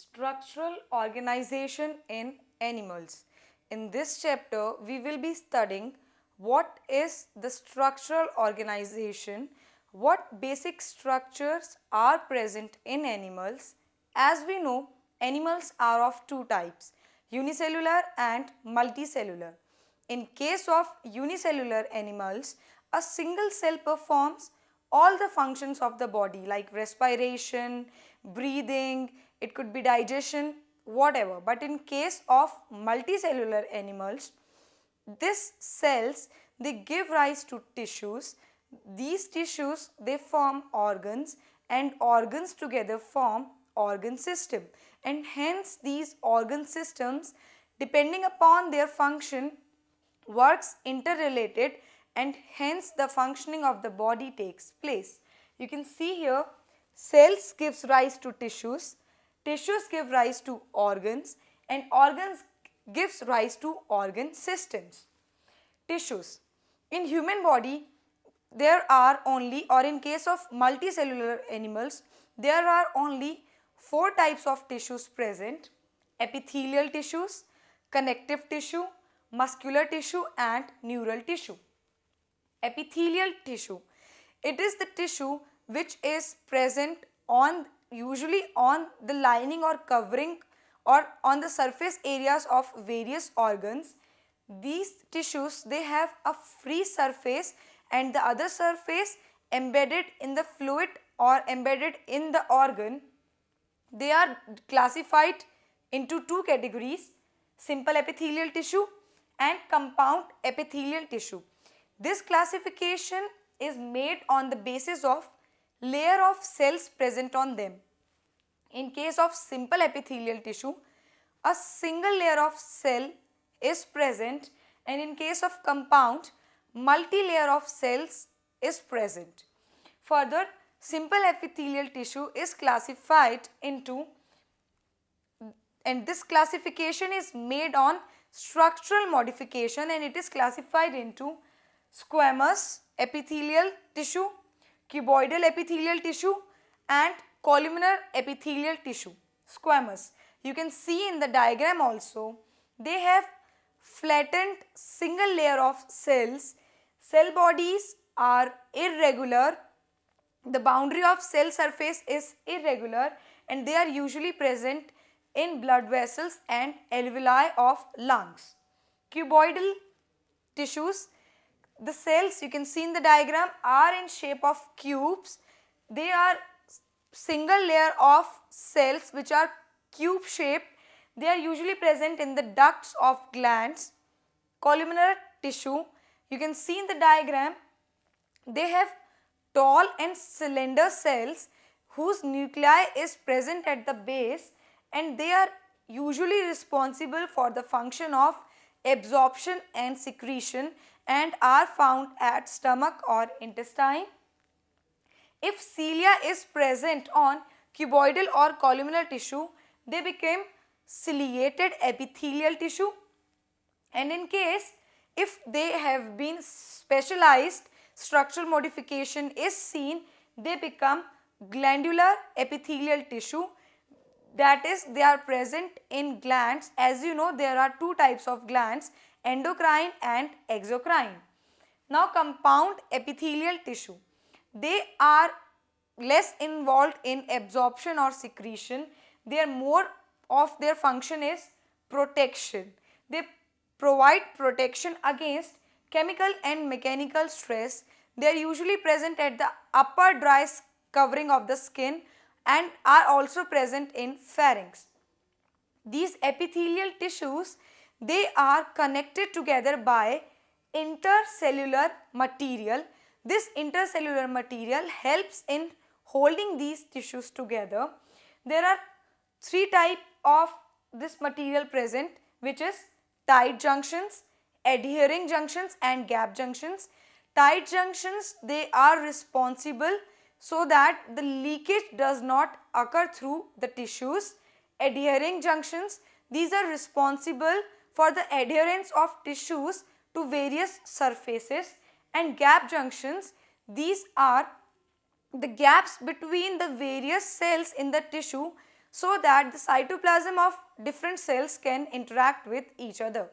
Structural organization in animals. In this chapter, we will be studying what is the structural organization, what basic structures are present in animals. As we know, animals are of two types, unicellular and multicellular. In case of unicellular animals, a single cell performs all the functions of the body like respiration, breathing, it could be digestion, whatever. But in case of multicellular animals, these cells they give rise to tissues. These tissues they form organs and organs together form organ system, and hence these organ systems depending upon their function works interrelated, and hence the functioning of the body takes place. You can see here cells gives rise to tissues, tissues give rise to organs, and organs gives rise to organ systems. Tissues. In human body there are only, or in case of multicellular animals, there are only four types of tissues present: epithelial tissues, connective tissue, muscular tissue and neural tissue. Epithelial tissue, it is the tissue which is present on, usually on the lining or covering or on the surface areas of various organs. These tissues they have a free surface and the other surface embedded in the fluid or embedded in the organ. They are classified into two categories: simple epithelial tissue and compound epithelial tissue. This classification is made on the basis of layer of cells present on them. In case of simple epithelial tissue, a single layer of cell is present, and in case of compound, multi-layer of cells is present. Further, simple epithelial tissue is classified into, and this classification is made on structural modification, and it is classified into squamous epithelial tissue, cuboidal epithelial tissue and columnar epithelial tissue. Squamous, you can see in the diagram also, they have flattened single layer of cells. Cell bodies are irregular, the boundary of cell surface is irregular, and they are usually present in blood vessels and alveoli of lungs. Cuboidal tissues, the cells you can see in the diagram are in shape of cubes. They are single layer of cells which are cube shaped. They are usually present in the ducts of glands. Columnar tissue, you can see in the diagram, they have tall and slender cells whose nuclei is present at the base, and they are usually responsible for the function of absorption and secretion and are found at stomach or intestine. If cilia is present on cuboidal or columnar tissue, they become ciliated epithelial tissue, and in case if they have been specialized, structural modification is seen, they become glandular epithelial tissue. That is, they are present in glands. As you know, there are two types of glands, endocrine and exocrine. Now compound epithelial tissue, they are less involved in absorption or secretion. They are more of their function is protection. They provide protection against chemical and mechanical stress. They are usually present at the upper dry covering of the skin and are also present in pharynx. These epithelial tissues, they are connected together by intercellular material. This intercellular material helps in holding these tissues together. There are three types of this material present, which is tight junctions, adhering junctions and gap junctions. Tight junctions, they are responsible so that the leakage does not occur through the tissues. Adhering junctions, these are responsible for the adherence of tissues to various surfaces, and gap junctions, these are the gaps between the various cells in the tissue so that the cytoplasm of different cells can interact with each other.